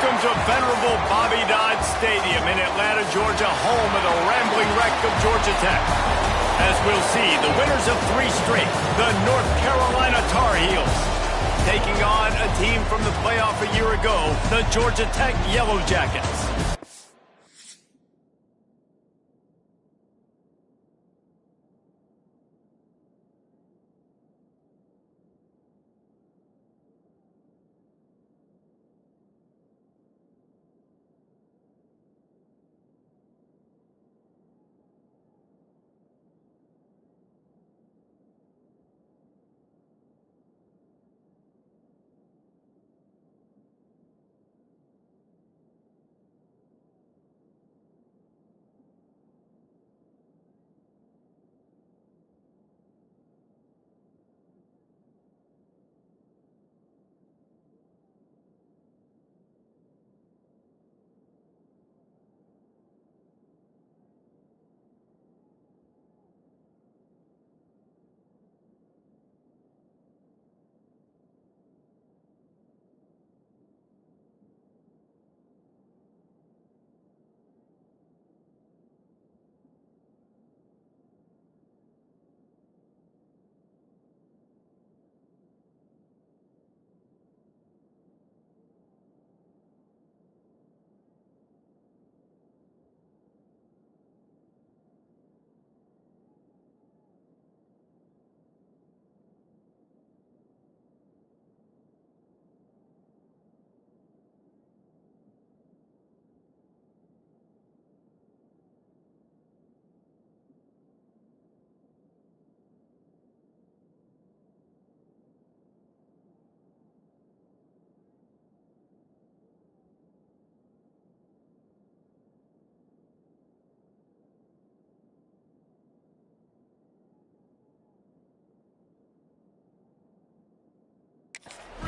Welcome to venerable Bobby Dodd Stadium in Atlanta, Georgia, home of the rambling wreck of Georgia Tech. As we'll see, the winners of 3 straight, the North Carolina Tar Heels, taking on a team from the playoff a year ago, the Georgia Tech Yellow Jackets.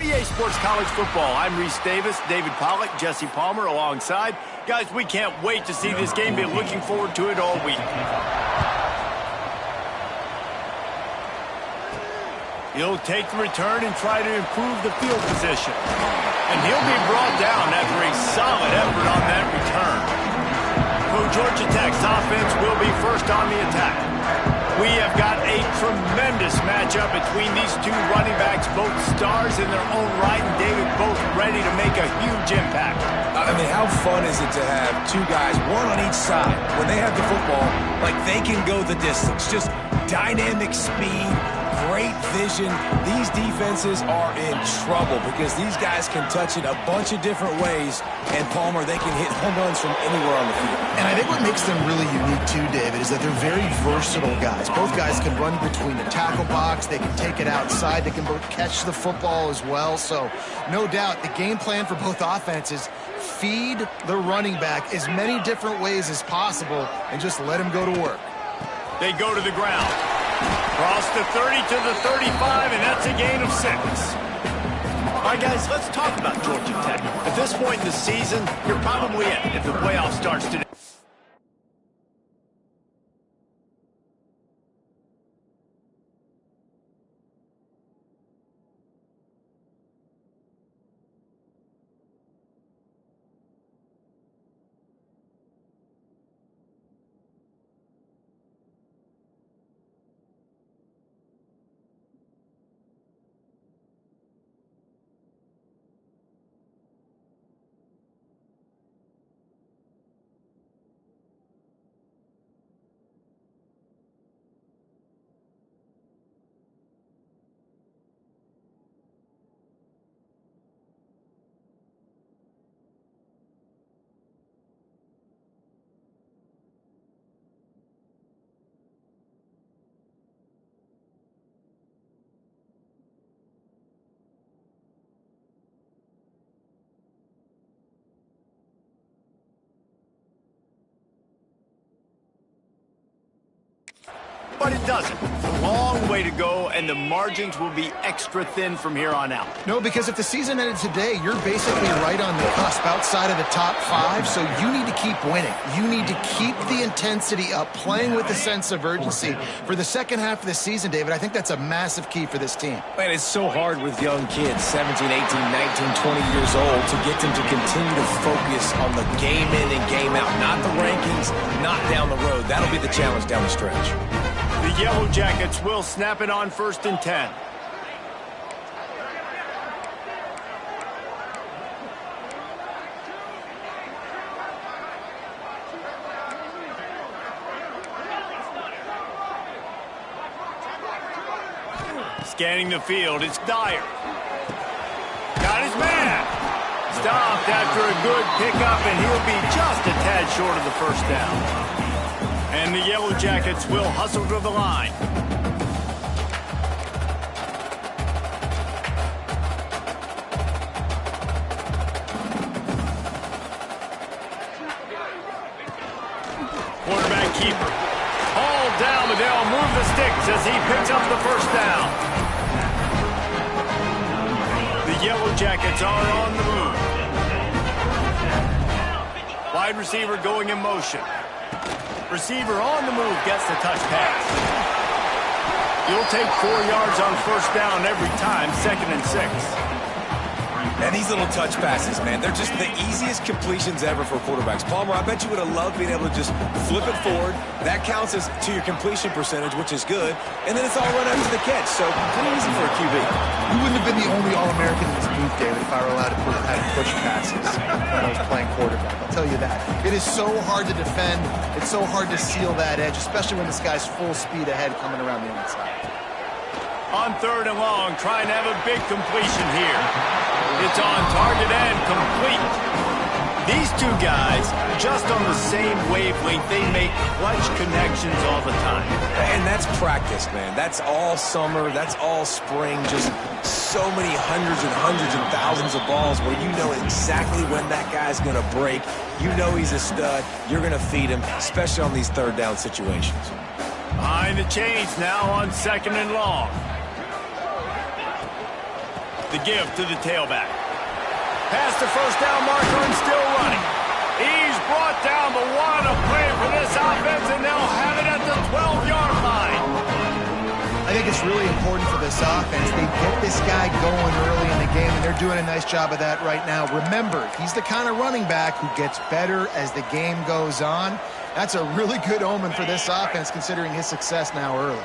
EA Sports College Football. I'm Reese Davis, David Pollack, Jesse Palmer alongside. Guys, we can't wait to see this game. Been looking forward to it all week. He'll take the return and try to improve the field position. And he'll be brought down after a solid effort on that return. So Georgia Tech's offense will be first on the attack. We have got a tremendous matchup between these 2 running backs, both stars in their own right, and David, both ready to make a huge impact. I mean, how fun is it to have 2 guys, one on each side, when they have the football, like they can go the distance. Just dynamic speed, great vision. These defenses are in trouble because these guys can touch it a bunch of different ways, and Palmer, they can hit home runs from anywhere on the field. And I think what makes them really unique too, David, is that they're very versatile guys. Both guys can run between the tackle box, they can take it outside, they can both catch the football as well. So no doubt the game plan for both offenses, feed the running back as many different ways as possible and just let him go to work. They go to the ground. Cross the 30 to the 35, and that's a gain of 6. All right, guys, let's talk about Georgia Tech. At this point in the season, you're probably in if the playoff starts today. but it doesn't. A long way to go, and the margins will be extra thin from here on out. No, because if the season ended today, you're basically right on the cusp outside of the top 5, so you need to keep winning. You need to keep the intensity up, playing with a sense of urgency. For the second half of the season, David, I think that's a massive key for this team. Man, it's so hard with young kids, 17, 18, 19, 20 years old, to get them to continue to focus on the game in and game out, not the rankings, not down the road. That'll be the challenge down the stretch. The Yellow Jackets will snap it on 1st and 10. Scanning the field, it's Dyer. Got his man. Stopped after a good pickup, and he'll be just a tad short of the first down. And the Yellow Jackets will hustle to the line. Quarterback keeper. Hauled down, but they'll move the sticks as he picks up the first down. The Yellow Jackets are on the move. Wide receiver going in motion. Receiver on the move gets the touch pass. You'll take 4 yards on first down every time, 2nd and 6. And these little touch passes, man, they're just the easiest completions ever for quarterbacks. Palmer, I bet you would have loved being able to just flip it forward. That counts as to your completion percentage, which is good. And then it's all run after the catch, so pretty easy for a QB. You wouldn't have been the only All-American in this booth, David, if I were allowed to have push passes when I was playing quarterback. I'll tell you that. It is so hard to defend. It's so hard to seal that edge, especially when this guy's full speed ahead coming around the inside. On 3rd and long, trying to have a big completion here. It's on target and complete. These two guys, just on the same wavelength, they make clutch connections all the time. And that's practice, man. That's all summer. That's all spring. Just so many hundreds and thousands of balls where you know exactly when that guy's going to break. You know he's a stud. You're going to feed him, especially on these 3rd down situations. Behind the chains now on 2nd and long. The give to the tailback. Past the first down marker and still running. He's brought down, but what a play for this offense, and they'll have it at the 12-yard line. I think it's really important for this offense. They get this guy going early in the game, and they're doing a nice job of that right now. Remember, he's the kind of running back who gets better as the game goes on. That's a really good omen for this offense, considering his success now early.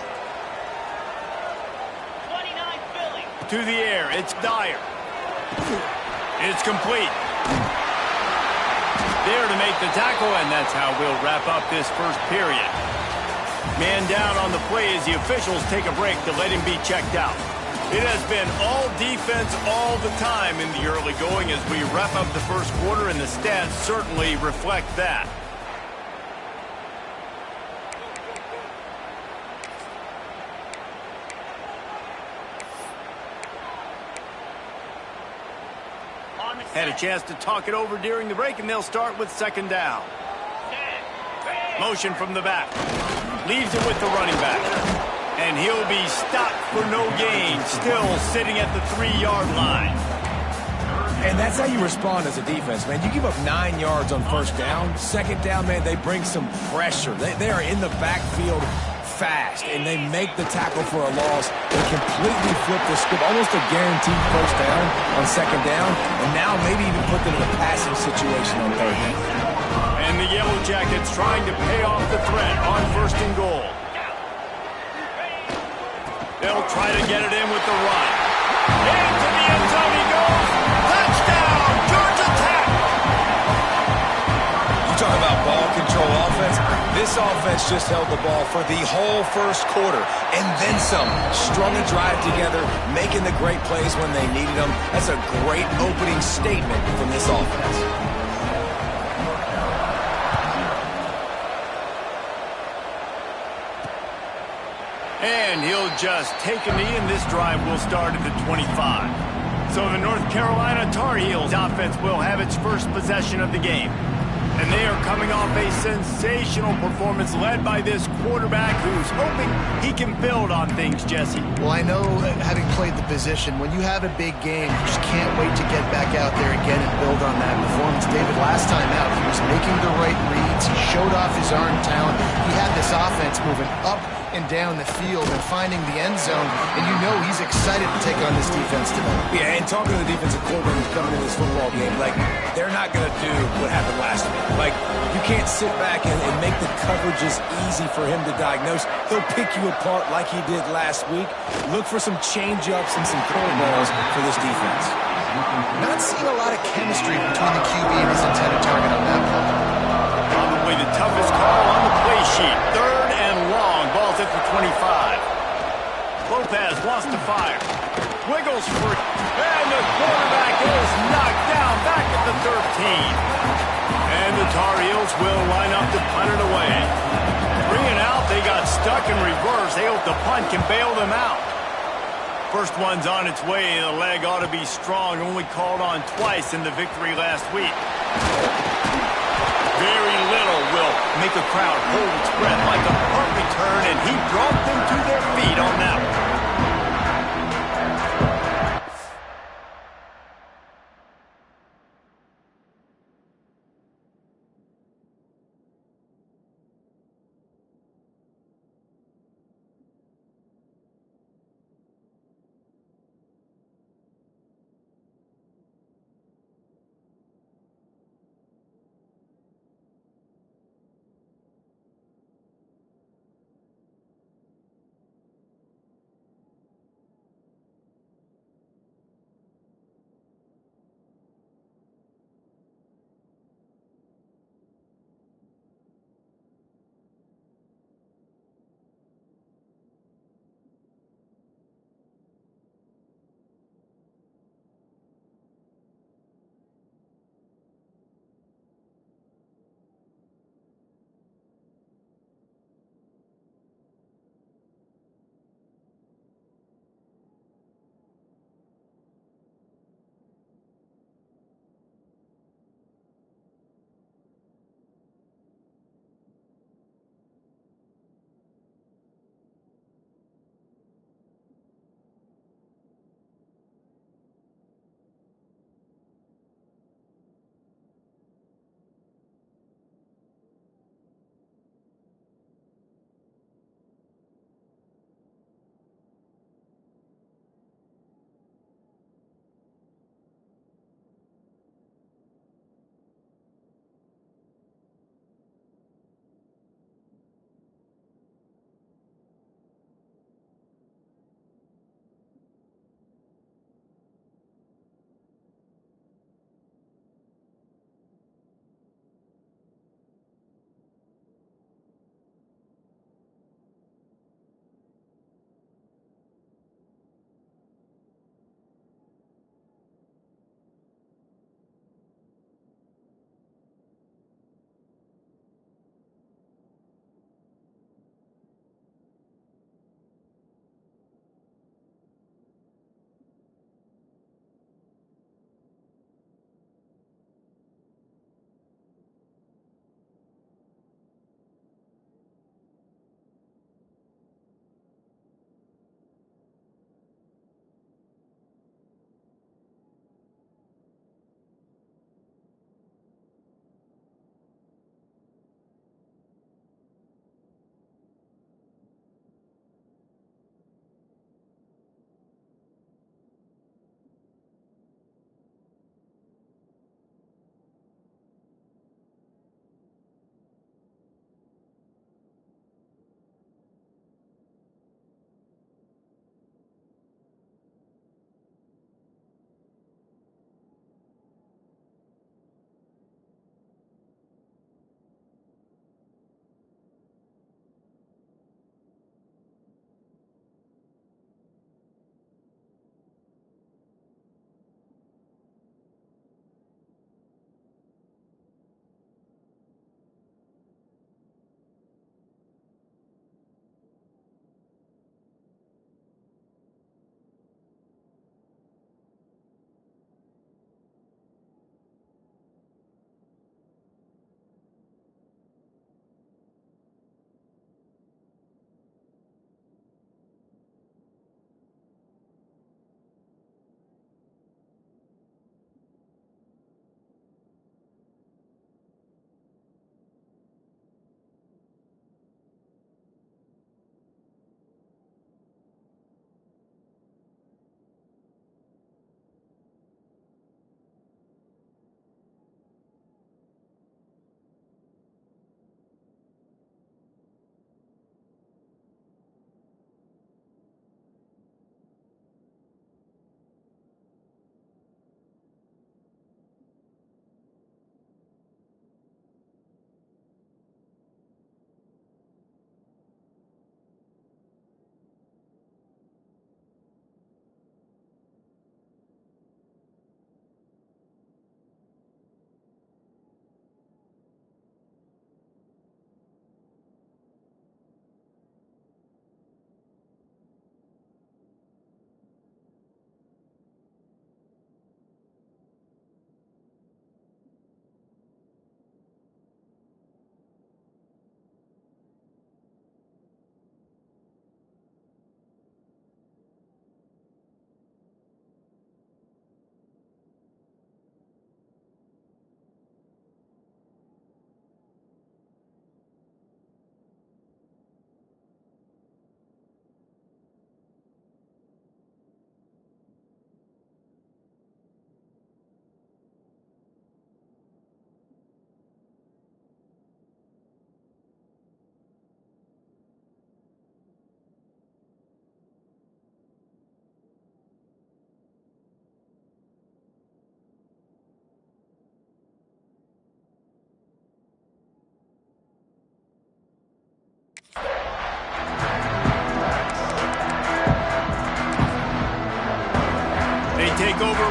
To the air, it's Dyer. It's complete. There to make the tackle, and that's how we'll wrap up this first period. Man down on the play as the officials take a break to let him be checked out. It has been all defense all the time in the early going as we wrap up the first quarter, and the stats certainly reflect that. Had a chance to talk it over during the break, and they'll start with 2nd down. Motion from the back. Leaves it with the running back. And he'll be stopped for no gain, still sitting at the 3-yard line. And that's how you respond as a defense, man. You give up 9 yards on first down. 2nd down, man, they bring some pressure. They are in the backfield fast, and they make the tackle for a loss. They completely flip the script, almost a guaranteed first down on 2nd down, and now maybe even put them in a passing situation on 3rd down. And the Yellow Jackets trying to pay off the threat on 1st and goal. They'll try to get it in with the run. Into the end zone he goes. Touchdown, Georgia Tech! You talk about ball control offense. This offense just held the ball for the whole first quarter and then some. Strung a drive together, making the great plays when they needed them. That's a great opening statement from this offense. And he'll just take a knee, and this drive will start at the 25. So the North Carolina Tar Heels offense will have its first possession of the game. And they are coming off a sensational performance led by this quarterback who's hoping he can build on things, Jesse. Well, I know, having played the position, when you have a big game, you just can't wait to get back out there again and build on that performance. David, last time out, he was making the right reads. He showed off his arm talent. He had this offense moving up and down the field and finding the end zone, and you know he's excited to take on this defense tonight. Yeah, and talking to the defensive coordinator who's coming in this football game, like, they're not going to do what happened last week. Like, you can't sit back and make the coverages easy for him to diagnose. He'll pick you apart like he did last week. Look for some change-ups and some curveballs for this defense. Not seeing a lot of chemistry between the QB and his intended target on that play. Probably the toughest call on the play sheet. Third and long. Ball's at the 25. Lopez wants to fire. Wiggles free. And the quarterback is knocked down back at the 13. And the Tar Heels will line up to punt it away. Bringing out, they got stuck in reverse. They hope the punt can bail them out. First one's on its way. The leg ought to be strong. Only called on twice in the victory last week. Very little will make a crowd hold its breath like a punt return, and he brought them to their feet on that one.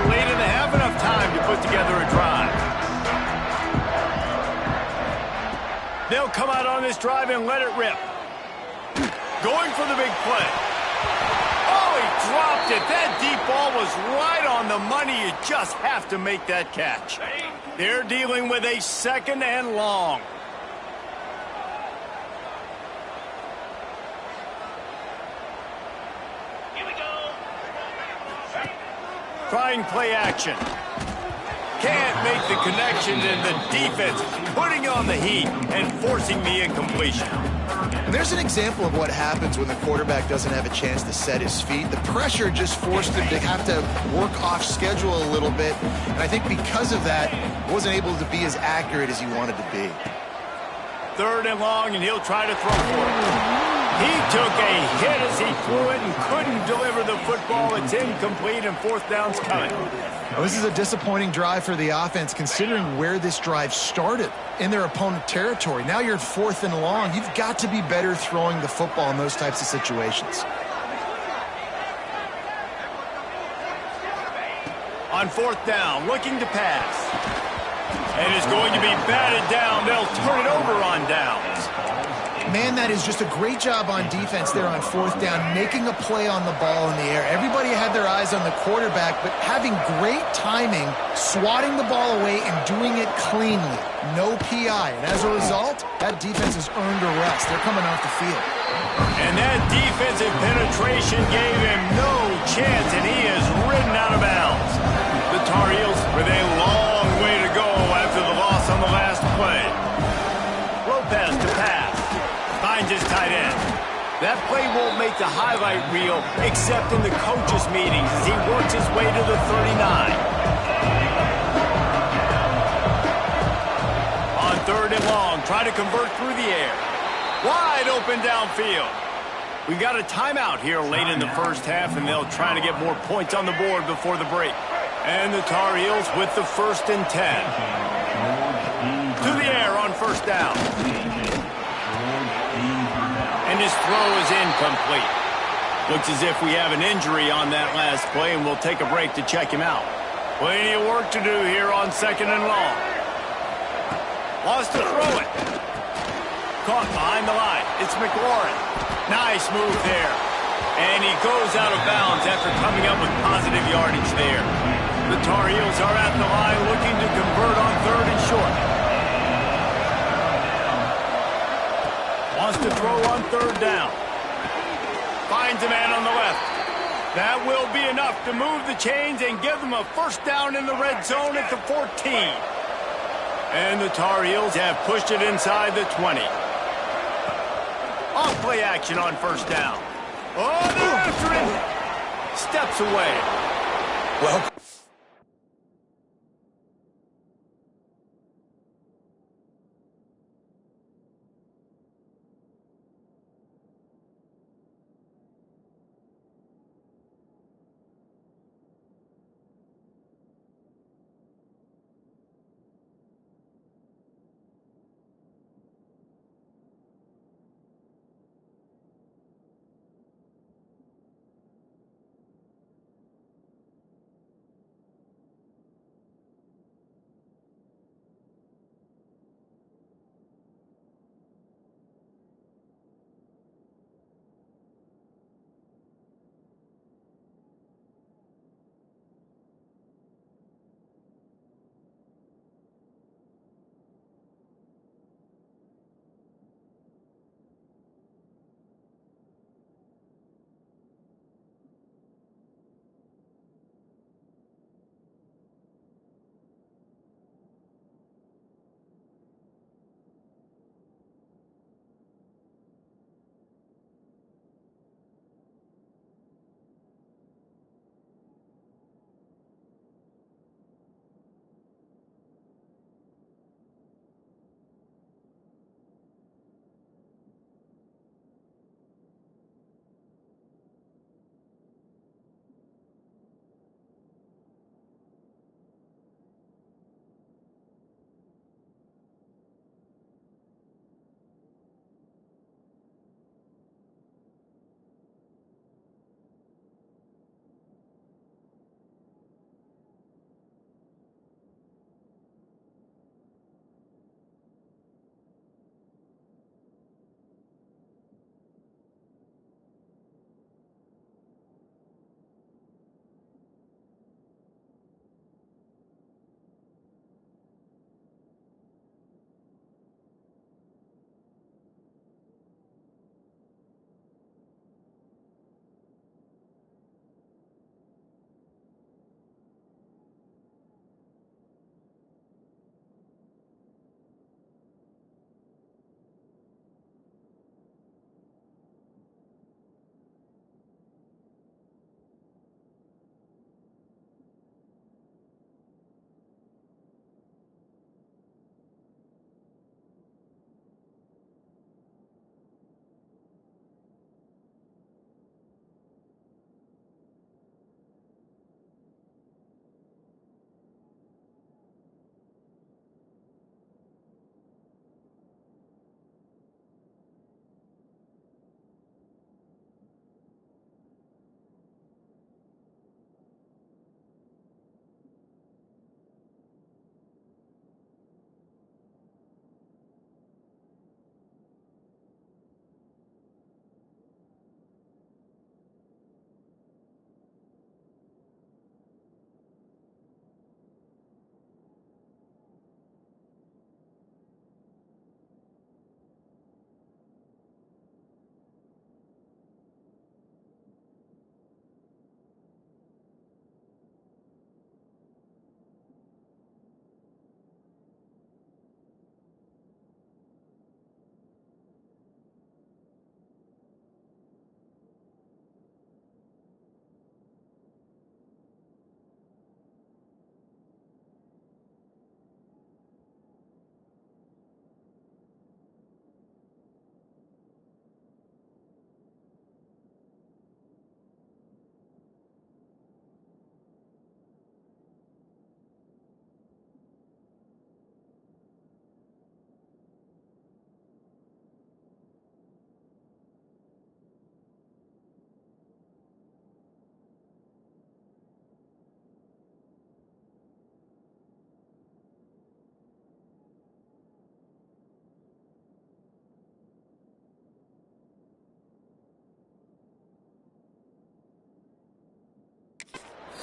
late in the half, enough time to put together a drive. They'll come out on this drive and let it rip. Going for the big play. Oh, he dropped it. That deep ball was right on the money. You just have to make that catch. They're dealing with a 2nd and long. Trying play action. Can't make the connections, and the defense putting on the heat and forcing the incompletion. And there's an example of what happens when the quarterback doesn't have a chance to set his feet. The pressure just forced him to have to work off schedule a little bit. And I think because of that, wasn't able to be as accurate as he wanted to be. 3rd and long, and he'll try to throw for it. He took a hit as he threw it and couldn't deliver the football. It's incomplete, and 4th down's coming. Well, this is a disappointing drive for the offense, considering where this drive started in their opponent territory. Now you're at 4th and long. You've got to be better throwing the football in those types of situations. On 4th down, looking to pass. And is going to be batted down. They'll turn it over on downs. Man, that is just a great job on defense there on 4th down, making a play on the ball in the air. Everybody had their eyes on the quarterback, but having great timing, swatting the ball away and doing it cleanly. No PI. And as a result, that defense has earned a rest. They're coming off the field. And that defensive penetration gave him no chance, and he is ridden out of bounds. The Tar Heels with a long way to go after the loss on the last play. Lopez to pass. Finds his tight end. That play won't make the highlight reel except in the coaches' meetings as he works his way to the 39. On 3rd and long, try to convert through the air. Wide open downfield. We've got a timeout here late in the first half, and they'll try to get more points on the board before the break. And the Tar Heels with the 1st and 10. To the air on 1st down. And his throw is incomplete. Looks as if we have an injury on that last play, and we'll take a break to check him out. Plenty of work to do here on 2nd and long. Wants to throw it. Caught behind the line. It's McLaurin. Nice move there. And he goes out of bounds after coming up with positive yardage there. The Tar Heels are at the line looking to convert on 3rd and short. Wants to throw on 3rd down. Finds a man on the left. That will be enough to move the chains and give them a 1st down in the red zone at the 14. And the Tar Heels have pushed it inside the 20. Off play action on 1st down. Oh, they're after him. Steps away. Well,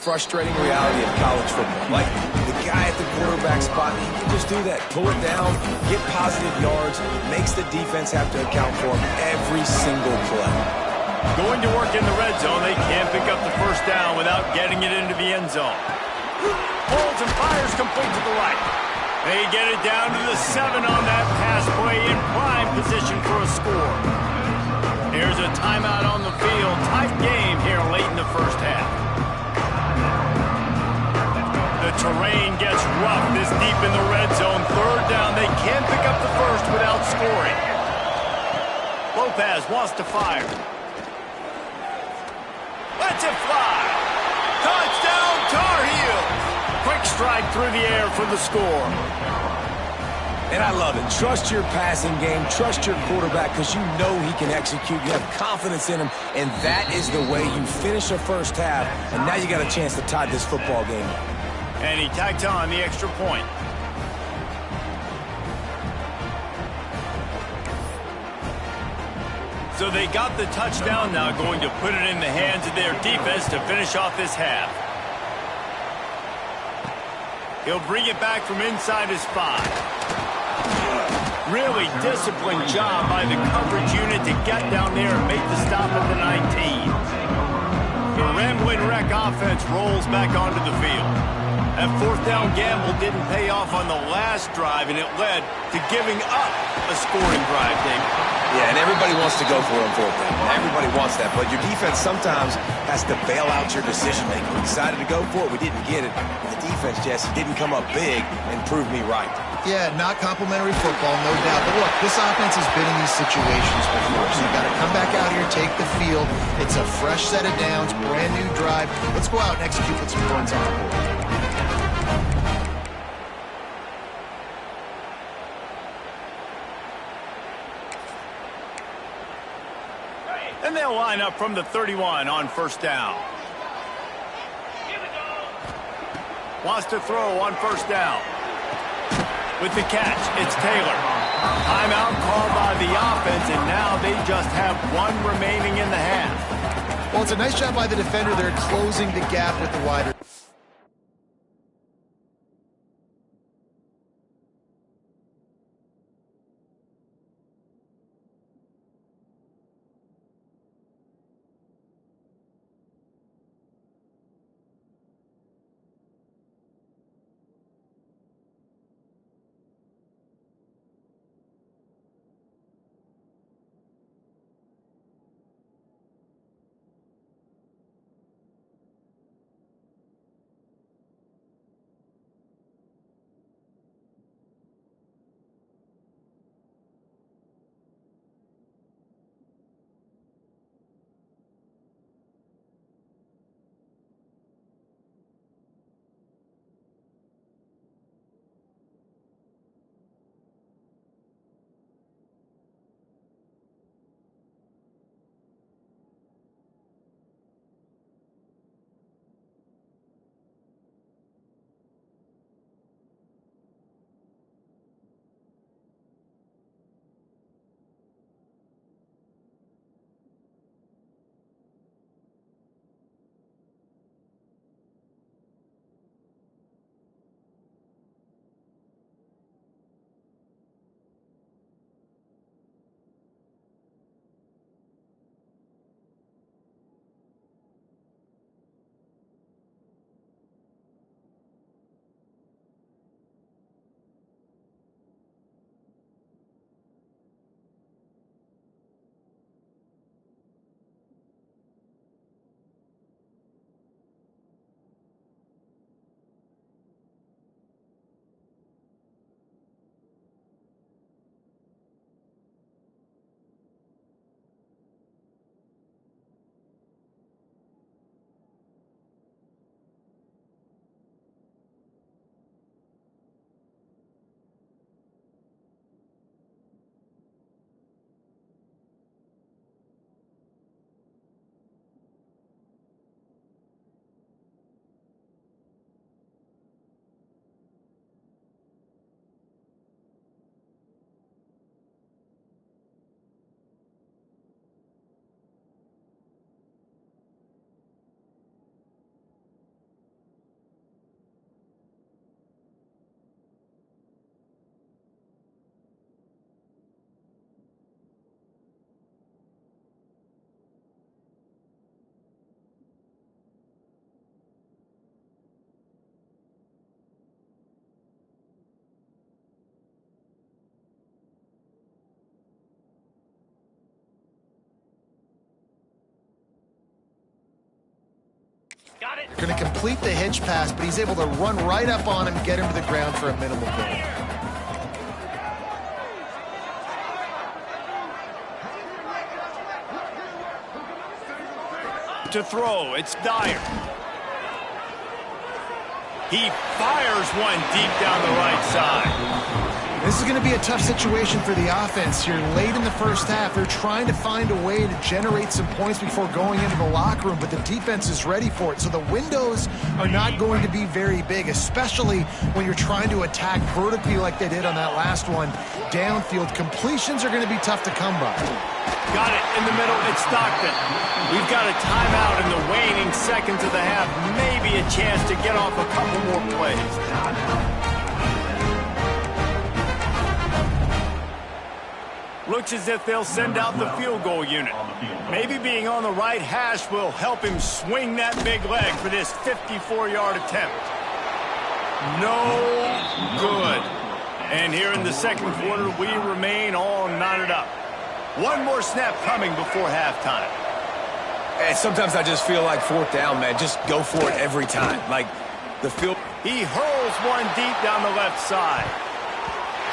frustrating reality of college football. Like, the guy at the quarterback spot, he can just do that. Pull it down, get positive yards, makes the defense have to account for him every single play. Going to work in the red zone, they can't pick up the first down without getting it into the end zone. Holds and fires complete to the right. They get it down to the 7 on that pass play in prime position for a score. Here's a timeout on the field. Tight game here late in the first half. The terrain gets rough this deep in the red zone. Third down, they can't pick up the first without scoring. Lopez wants to fire. Lets it fly. Touchdown, Tar Heels. Quick strike through the air for the score. And I love it. Trust your passing game. Trust your quarterback because you know he can execute. You have confidence in him, and that is the way you finish a first half. And now you got a chance to tie this football game up. And he tacked on the extra point. So they got the touchdown now, going to put it in the hands of their defense to finish off this half. He'll bring it back from inside his 5. Really disciplined job by the coverage unit to get down there and make the stop at the 19. The Rambling Wreck offense rolls back onto the field. That fourth down gamble didn't pay off on the last drive, and it led to giving up a scoring drive, David. Yeah, and everybody wants to go for it on fourth down. Everybody wants that, but your defense sometimes has to bail out your decision-making. We decided to go for it. We didn't get it. The defense, Jesse, didn't come up big and prove me right. Yeah, not complimentary football, no doubt. But look, this offense has been in these situations before, so you got to come back out here, take the field. It's a fresh set of downs, brand new drive. Let's go out and execute with some runs on the board. And they'll line up from the 31 on first down. Wants to throw on first down. With the catch, it's Taylor. Timeout called by the offense, and now they just have one remaining in the half. Well, it's a nice job by the defender there, closing the gap with the wide receiver. Going to complete the hitch pass, but he's able to run right up on him, get him to the ground for a minimal gain. To throw, it's Dyer. He fires one deep down the right side. This is going to be a tough situation for the offense here. Late in the first half, they're trying to find a way to generate some points before going into the locker room, but the defense is ready for it. So the windows are not going to be very big, especially when you're trying to attack vertically like they did on that last one. Downfield completions are going to be tough to come by. Got it in the middle. It's Stockton. We've got a timeout in the waning seconds of the half. Maybe a chance to get off a couple more plays. Looks as if they'll send out the field goal unit. Maybe being on the right hash will help him swing that big leg for this 54-yard attempt. No good. And here in the second quarter, we remain all knotted up. One more snap coming before halftime. And sometimes I just feel like fourth down, man. Just go for it every time. Like the field. He hurls one deep down the left side.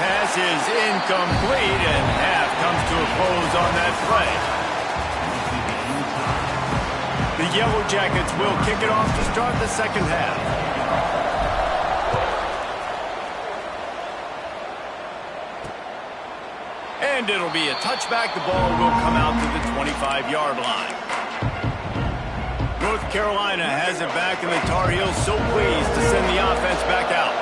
Pass is incomplete, and half comes to a close on that play. The Yellow Jackets will kick it off to start the second half. And it'll be a touchback. The ball will come out to the 25-yard line. North Carolina has it back, and the Tar Heels so pleased to send the offense back out.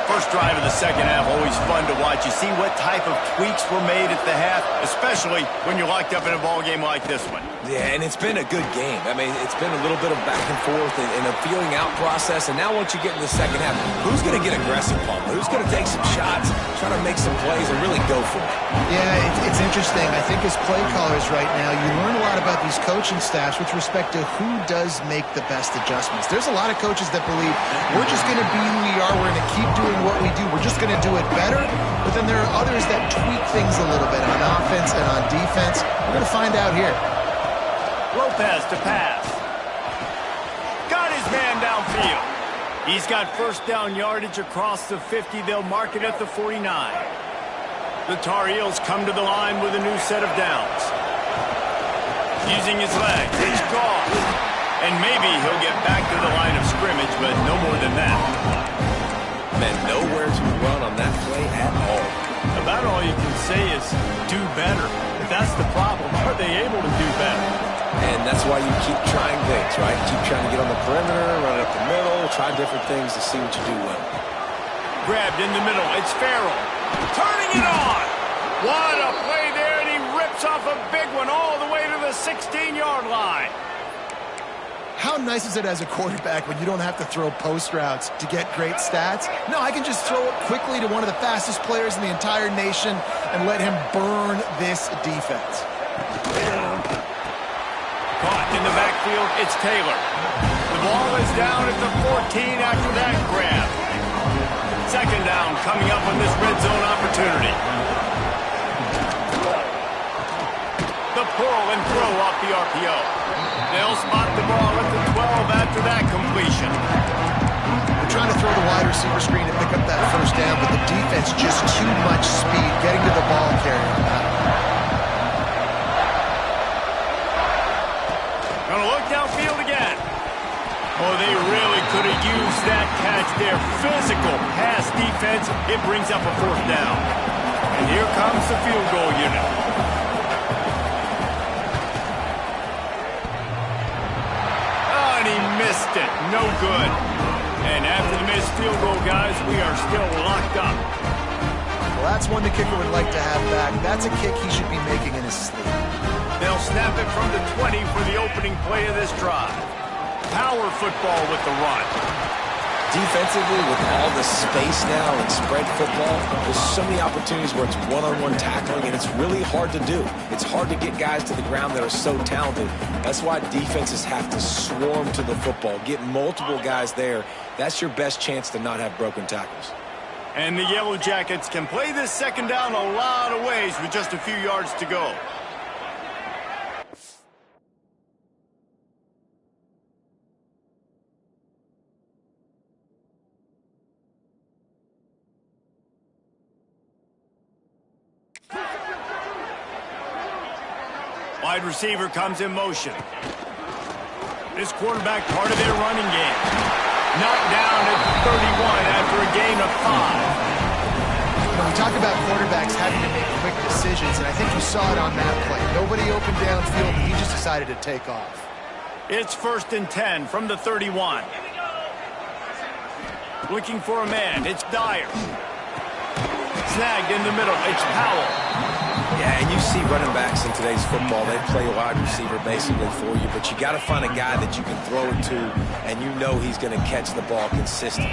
First drive of the second half, always fun to watch. You see what type of tweaks were made at the half, especially when you're locked up in a ball game like this one. Yeah, and it's been a good game. I mean, it's been a little bit of back and forth and a feeling out process. And now once you get in the second half, who's going to get aggressive, Palmer? Who's going to take some shots, try to make some plays, and really go for it? Yeah, it's interesting. I think as play callers right now, you learn a lot about these coaching staffs with respect to who does make the best adjustments. There's a lot of coaches that believe we're just going to be who we are. We're going to keep doing what we do. We're just going to do it better. But then there are others that tweak things a little bit on offense and on defense. We're going to find out here. Lopez to pass. Got his man downfield. He's got first down yardage across the 50. They'll mark it at the 49. The Tar Heels come to the line with a new set of downs. Using his legs, he's gone. And maybe he'll get back to the line of scrimmage, but no more than that. Man, nowhere to run on that play at all. About all you can say is do better. If that's the problem, are they able to do better? And that's why you keep trying things, right? Keep trying to get on the perimeter, run it up the middle, try different things to see what you do well. Grabbed in the middle. It's Farrell. Turning it on. What a play there, and he rips off a big one all the way to the 16-yard line. How nice is it as a quarterback when you don't have to throw post routes to get great stats? No, I can just throw it quickly to one of the fastest players in the entire nation and let him burn this defense. Caught in the backfield, it's Taylor. The ball is down at the 14 after that grab. Second down coming up on this red zone opportunity. The pull and throw off the RPO. They'll spot the ball at the 12 after that completion. They're trying to throw the wide receiver screen to pick up that first down, but the defense just too much speed getting to the ball carrier on that. Gonna look downfield again. Oh, they really could have used that catch there. Physical pass defense. It brings up a fourth down. And here comes the field goal unit. Missed it. No good. And after the missed field goal, guys, we are still locked up. Well, that's one the kicker would like to have back. That's a kick he should be making in his sleep. They'll snap it from the 20 for the opening play of this drive. Power football with the run. Defensively, with all the space now and spread football, there's so many opportunities where it's one-on-one tackling, and it's really hard to do. It's hard to get guys to the ground that are so talented. That's why defenses have to swarm to the football, get multiple guys there. That's your best chance to not have broken tackles. And the Yellow Jackets can play this second down a lot of ways with just a few yards to go. Wide receiver comes in motion. This quarterback part of their running game. Knocked down at 31 after a gain of 5. You know, we talk about quarterbacks having to make quick decisions, and I think you saw it on that play. Nobody opened downfield, and he just decided to take off. It's 1st and 10 from the 31. Looking for a man. It's Dyer. Snagged in the middle. It's Powell. Yeah, and you see running backs in today's football, they play wide receiver basically for you, but you got to find a guy that you can throw it to, and you know he's going to catch the ball consistently.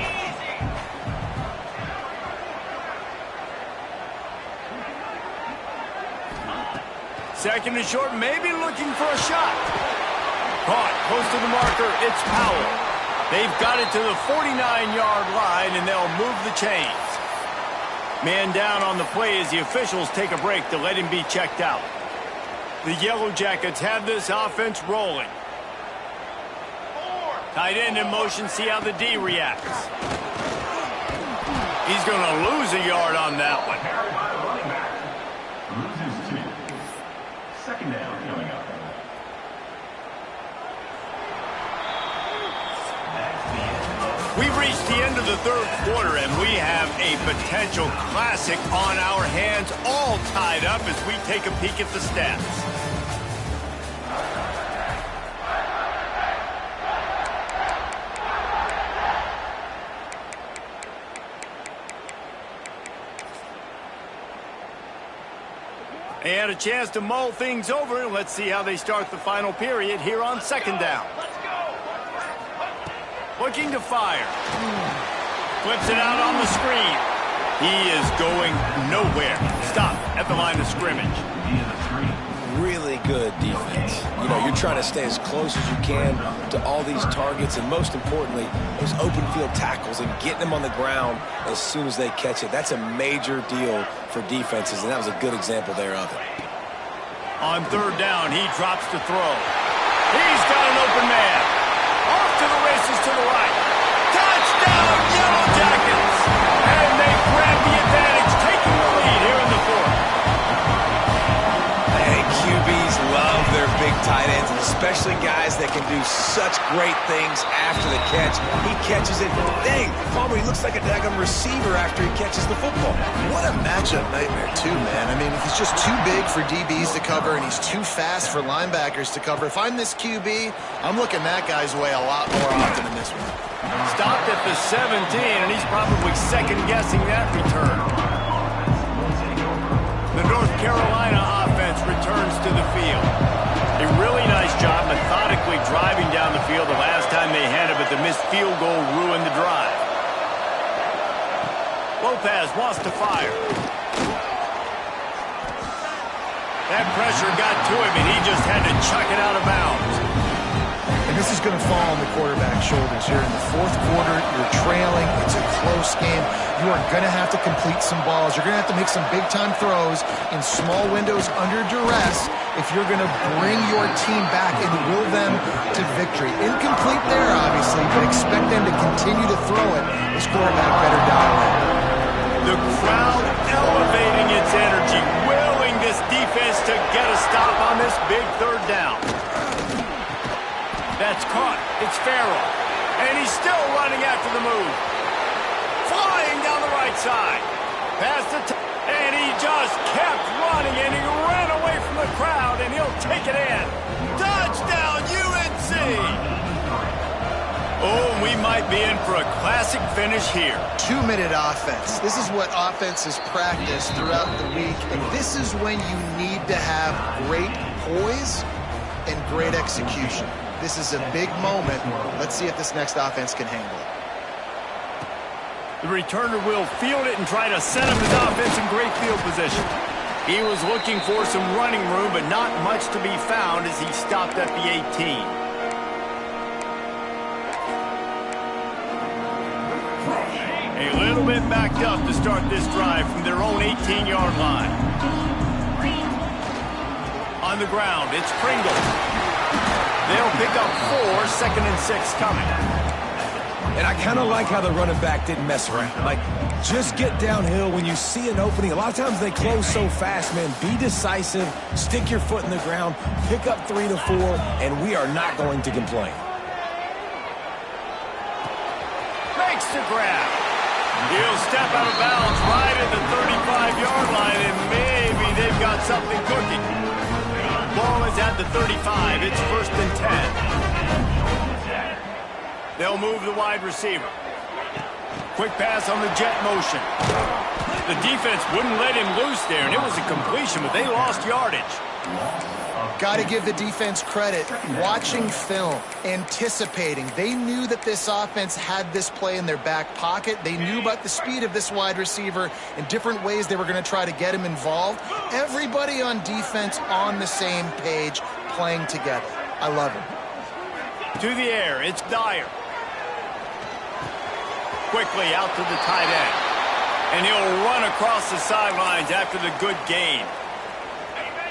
Second and short, maybe looking for a shot. Caught close to the marker. It's Powell. They've got it to the 49-yard line, and they'll move the chains. Man down on the play as the officials take a break to let him be checked out. The Yellow Jackets have this offense rolling. Tight end in motion, see how the D reacts. He's going to lose a yard on that one. Second down coming up. We've reached the end of the third quarter, and we have a potential classic on our hands, all tied up as we take a peek at the stats. And a chance to mull things over. Let's see how they start the final period here on second down. Looking to fire. Flips it out on the screen. He is going nowhere. Stop at the line of scrimmage. Really good defense. You know, you're trying to stay as close as you can to all these targets, and most importantly, those open field tackles and getting them on the ground as soon as they catch it. That's a major deal for defenses, and that was a good example there of it. On third down, he drops to throw. He's got an open man. Off to the races to the right. Touchdown, Yellow Jackets! And they grab the advantage, taking the lead here in the fourth. Hey, QBs love their big tight ends, and especially guys that can do such great things after the catch. He catches it. Dang, Palmer, he looks like a daggum receiver after he catches the football. What a matchup nightmare, too, man. I mean, he's just too big for DBs to cover, and he's too fast for linebackers to cover. If I'm this QB, I'm looking that guy's way a lot more often than this one. Stopped at the 17, and he's probably second-guessing that return. The North Carolina offense returns to the field. A really nice job methodically driving down the field the last time they had it, but the missed field goal ruined the drive. Lopez wants to fire. That pressure got to him, and he just had to chuck it out of bounds. And this is going to fall on the quarterback's shoulders here in the fourth quarter. You're trailing. It's a close game. You are going to have to complete some balls. You're going to have to make some big-time throws in small windows under duress if you're going to bring your team back and will them to victory. Incomplete there, obviously, but expect them to continue to throw it. This quarterback better dial in. The crowd elevating its energy, willing this defense to get a stop on this big third down. That's caught. It's Farrell. And he's still running after the move. Flying down the right side. Past the and he just kept running, and he ran away from the crowd, and he'll take it in. Touchdown, UNC! Oh, we might be in for a classic finish here. 2-minute offense. This is what offenses practice throughout the week, and this is when you need to have great poise and great execution. This is a big moment. Let's see if this next offense can handle it. The returner will field it and try to set up his offense in great field position. He was looking for some running room, but not much to be found as he stopped at the 18. A little bit backed up to start this drive from their own 18-yard line. On the ground, it's Pringle. They'll pick up 4, 2nd and 6 coming. And I kind of like how the running back didn't mess around. Like, just get downhill when you see an opening. A lot of times they close so fast, man. Be decisive, stick your foot in the ground, pick up 3 to 4, and we are not going to complain. Makes the grab. He'll step out of bounds right at the 35-yard line, and maybe they've got something cooking. Ball is at the 35. It's 1st and 10. They'll move the wide receiver. Quick pass on the jet motion. The defense wouldn't let him loose there, and it was a completion, but they lost yardage. Got to give the defense credit. Watching film, anticipating. They knew that this offense had this play in their back pocket. They knew about the speed of this wide receiver and different ways they were going to try to get him involved. Everybody on defense on the same page, playing together. I love it. To the air, it's Dyer. Quickly out to the tight end. And he'll run across the sidelines after the good gain.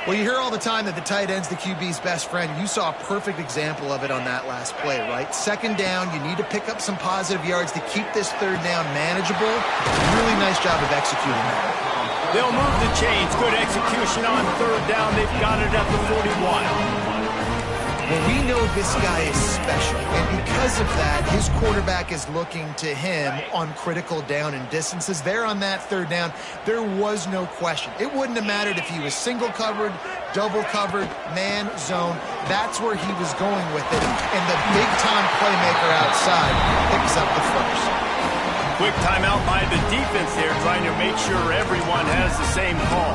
Well, you hear all the time that the tight end's the QB's best friend. You saw a perfect example of it on that last play, right? 2nd down, you need to pick up some positive yards to keep this 3rd down manageable. Really nice job of executing that. They'll move the chains. Good execution on 3rd down. They've got it at the 41. Well, we know this guy is special, and because of that, his quarterback is looking to him on critical down and distances. There on that 3rd down, there was no question. It wouldn't have mattered if he was single covered, double covered, man, zone. That's where he was going with it, and the big-time playmaker outside picks up the first. Quick timeout by the defense there, trying to make sure everyone has the same call.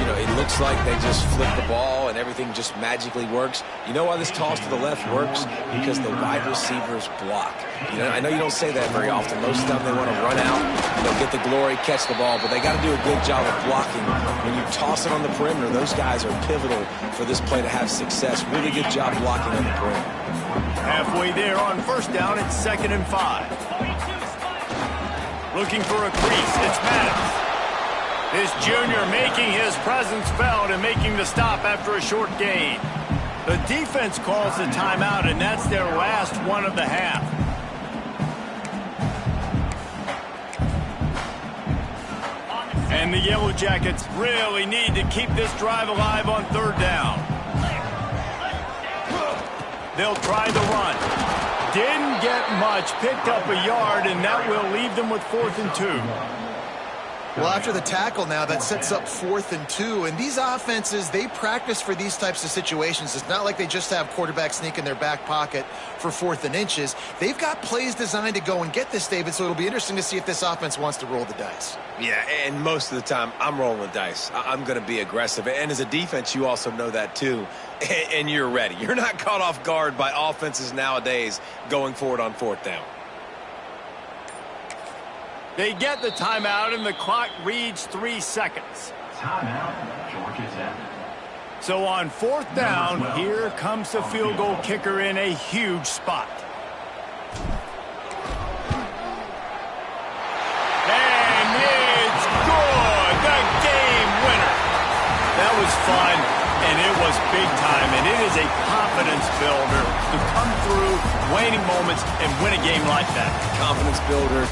You know, it looks like they just flip the ball and everything just magically works. You know why this toss to the left works? Because the wide receivers block. You know, I know you don't say that very often. Most of the time they want to run out, get the glory, catch the ball, but they got to do a good job of blocking. When you toss it on the perimeter, those guys are pivotal for this play to have success. Really good job blocking on the perimeter. Halfway there on 1st down, it's 2nd and 5. Looking for a crease, it's Maddox. This junior making his presence felt and making the stop after a short gain. The defense calls the timeout, and that's their last one of the half. And the Yellow Jackets really need to keep this drive alive on 3rd down. They'll try the run. Didn't get much, picked up a yard, and that will leave them with 4th and 2. Well, after the tackle now, that sets up 4th and 2. And these offenses, they practice for these types of situations. It's not like they just have quarterbacks sneak in their back pocket for 4th and inches. They've got plays designed to go and get this, David, so it'll be interesting to see if this offense wants to roll the dice. Yeah, and most of the time, I'm rolling the dice. I'm going to be aggressive. And as a defense, you also know that too. And you're ready. You're not caught off guard by offenses nowadays going forward on 4th down. They get the timeout, and the clock reads 3 seconds. Timeout, Georgia Tech. So on 4th down, here comes the field goal kicker in a huge spot. And it's good! The game winner! That was fun, and it was big time, and it is a confidence builder to come through waning moments and win a game like that. Confidence builder.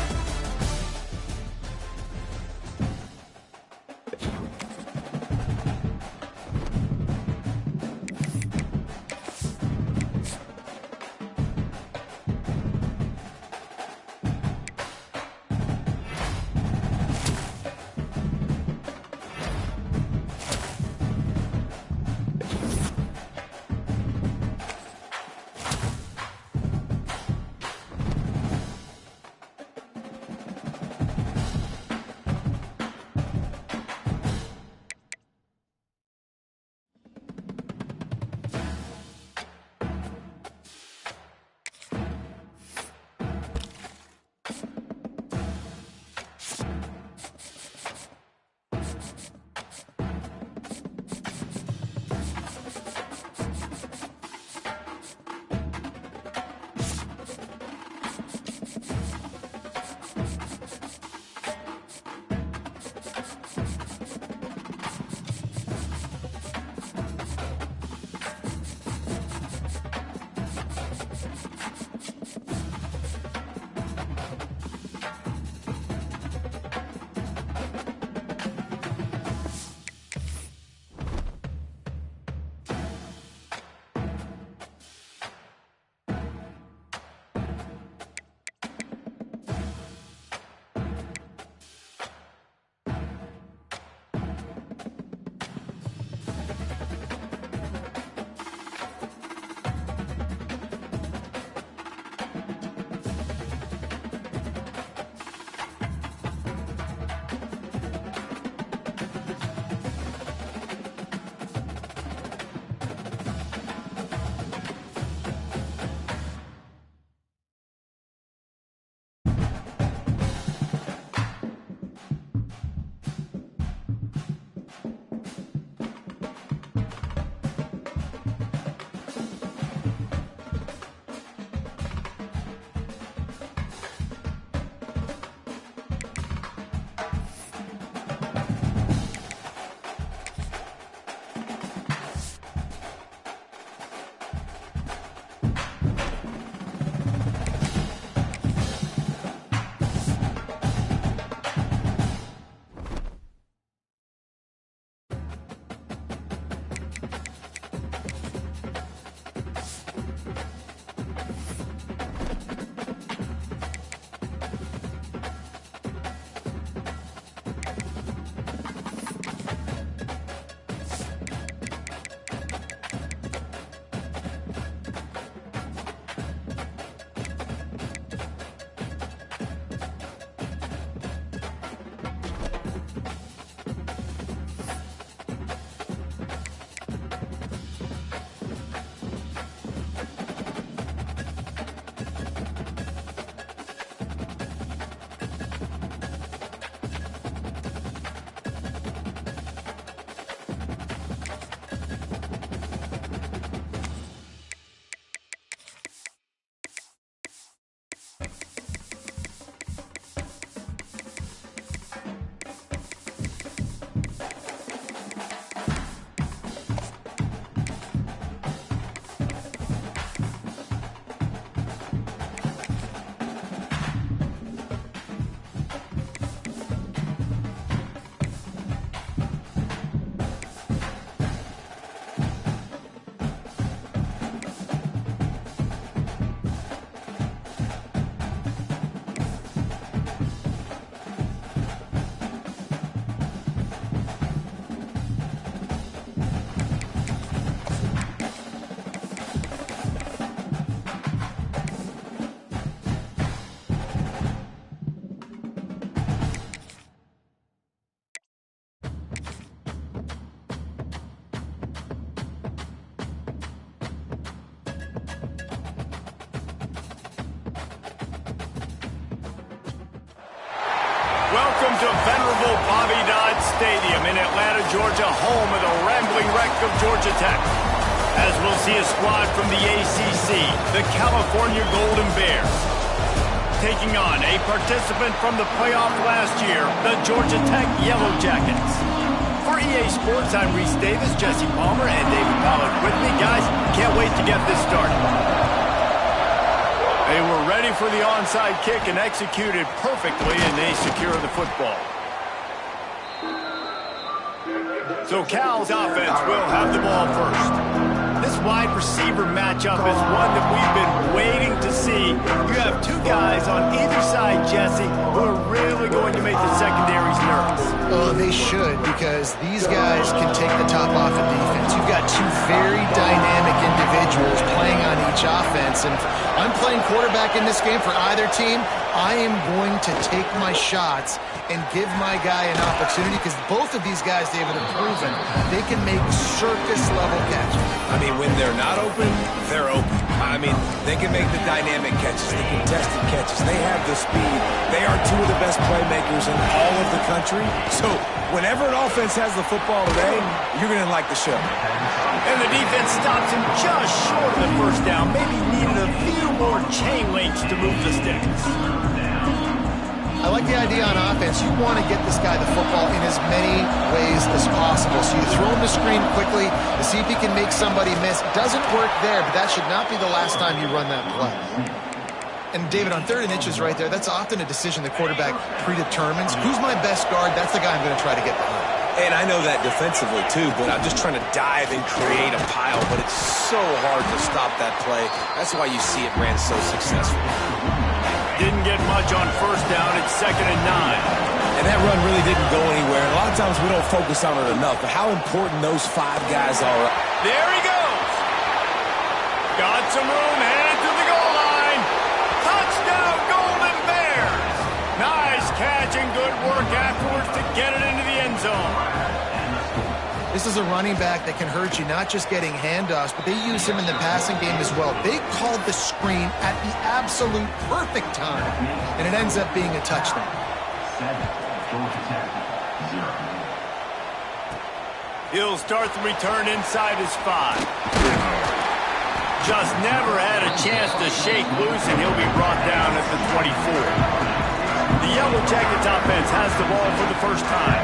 Welcome to venerable Bobby Dodd Stadium in Atlanta, Georgia, home of the rambling wreck of Georgia Tech. As we'll see a squad from the ACC, the California Golden Bears, taking on a participant from the playoff last year, the Georgia Tech Yellow Jackets. For EA Sports, I'm Reese Davis, Jesse Palmer, and David Pollard with me. Guys, can't wait to get this started. They were ready for the onside kick and executed perfectly, and they secure the football. So Cal's offense will have the ball first. This wide receiver matchup is one that we've been waiting to see. You have two guys on either side, Jesse, who are really going to make the secondaries nervous. Oh, they should, because these guys can take the top off of defense. You've got two very dynamic individuals playing on each offense, and if I'm playing quarterback in this game for either team, I am going to take my shots and give my guy an opportunity, because both of these guys, David, have proven they can make circus-level catches. I mean, when they're not open, they're open. I mean, they can make the dynamic catches, the contested catches. They have the speed. They are two of the best playmakers in all of the country. So whenever an offense has the football today, you're going to like the show. And the defense stops him just short of the first down. Maybe needed a few more chain links to move the sticks. I like the idea on offense. You want to get this guy the football in as many ways as possible. So you throw him the screen quickly to see if he can make somebody miss. Doesn't work there, but that should not be the last time you run that play. And David, on 3rd and inches right there, that's often a decision the quarterback predetermines. Who's my best guard? That's the guy I'm going to try to get behind. And I know that defensively, too, but I'm just trying to dive and create a pile, but it's so hard to stop that play. That's why you see it ran so successful. Didn't get much on first down. It's 2nd and 9. And that run really didn't go anywhere. And a lot of times we don't focus on it enough, but how important those 5 guys are. There he goes. Got some room, headed to the goal line. Touchdown, Golden Bears. Nice catch and good work afterwards to get it into the end zone. This is a running back that can hurt you, not just getting handoffs, but they use him in the passing game as well. They called the screen at the absolute perfect time, and it ends up being a touchdown. 7, Georgia Tech, 0. He'll start the return inside his 5. Just never had a chance to shake loose, and he'll be brought down at the 24. The Yellow Jackets offense has the ball for the first time.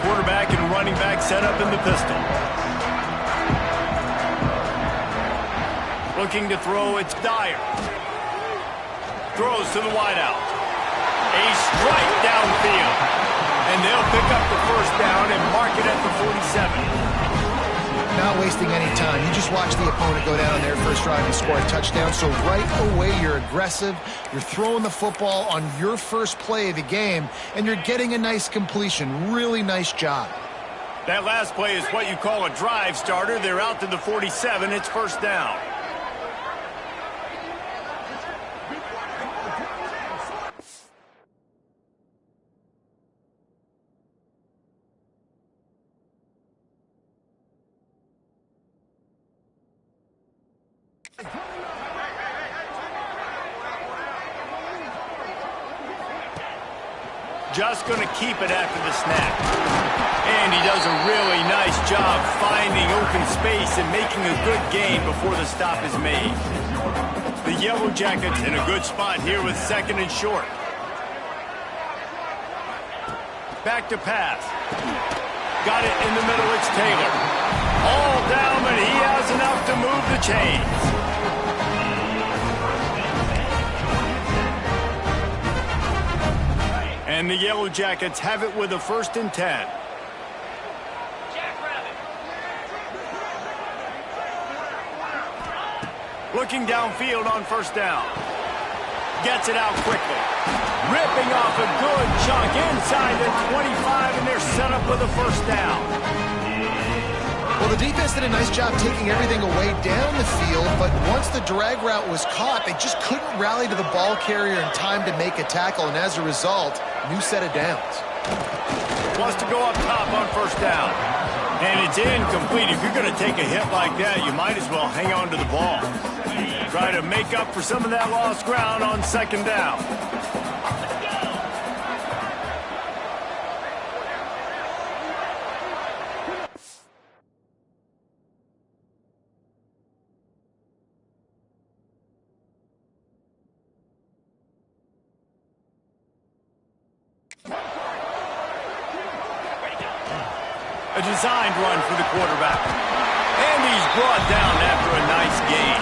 Quarterback and running back set up in the pistol. Looking to throw, it's Dyer. Throws to the wideout. A strike downfield. And they'll pick up the first down and mark it at the 47. Not wasting any time. You just watch the opponent go down their first drive and score a touchdown. So right away, you're aggressive. You're throwing the football on your first play of the game, and you're getting a nice completion. Really nice job. That last play is what you call a drive starter. They're out to the 47. It's first down. Just going to keep it after the snap. And he does a really nice job finding open space and making a good gain before the stop is made. The Yellow Jackets in a good spot here with 2nd and short. Back to pass. Got it in the middle, it's Taylor. All down, but he has enough to move the chains. And the Yellow Jackets have it with a 1st and 10. Looking downfield on first down. Gets it out quickly. Ripping off a good chunk inside the 25, and they're set up with a first down. Well, the defense did a nice job taking everything away down the field, but once the drag route was caught, they just couldn't rally to the ball carrier in time to make a tackle, and as a result, new set of downs. Wants to go up top on first down. And it's incomplete. If you're going to take a hit like that, you might as well hang on to the ball. Try to make up for some of that lost ground on second down. A designed run for the quarterback. And he's brought down after a nice gain.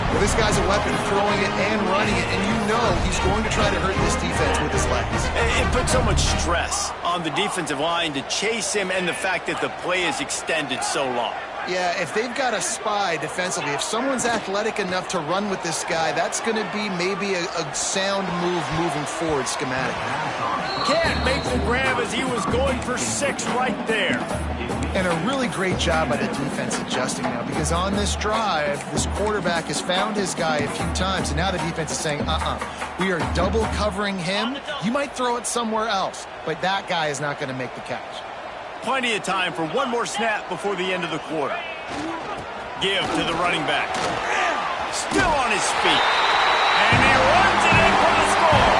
Well, this guy's a weapon, throwing it and running it, and you know he's going to try to hurt this defense with his legs. It puts so much stress on the defensive line to chase him, and the fact that the play is extended so long. Yeah, if they've got a spy defensively, if someone's athletic enough to run with this guy, that's going to be maybe a sound move moving forward schematically. Can't make the grab as he was going for 6 right there. And a really great job by the defense adjusting now, because on this drive, this quarterback has found his guy a few times, and now the defense is saying, we are double covering him. You might throw it somewhere else, but that guy is not going to make the catch. Plenty of time for one more snap before the end of the quarter. Give to the running back. Still on his feet. And he runs it in for the score.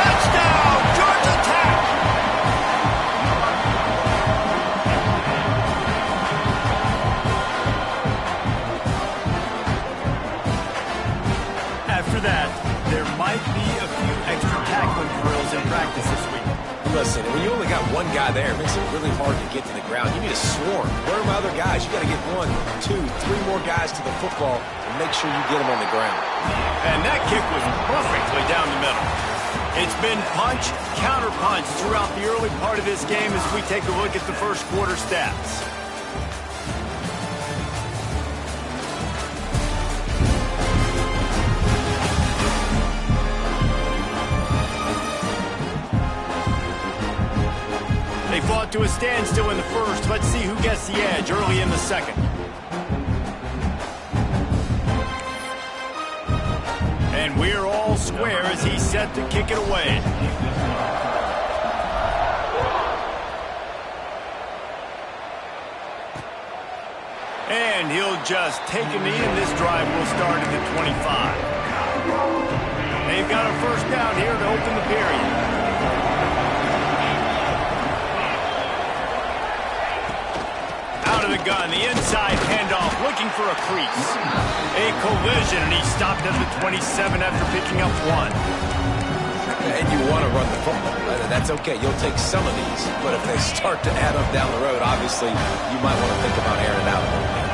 Touchdown, Georgia Tech! After that, there might be a few extra tackling drills in practice this week. Listen, when you only got one guy there, it makes it really hard to get to the ground. You need a swarm. Where are my other guys? You got to get 1, 2, 3 more guys to the football and make sure you get them on the ground. And that kick was perfectly down the middle. It's been punch, counter punch throughout the early part of this game as we take a look at the first quarter stats. They fought to a standstill in the first. Let's see who gets the edge early in the second. And we're all square as he's set to kick it away. And he'll just take a knee, and this drive will start at the 25. They've got a first down here to open the period. Out of the gun, the inside handoff, looking for a crease. A collision, and he stopped at the 27 after picking up 1. And you want to run the football. That's okay. You'll take some of these. But if they start to add up down the road, obviously, you might want to think about airing it out a little bit.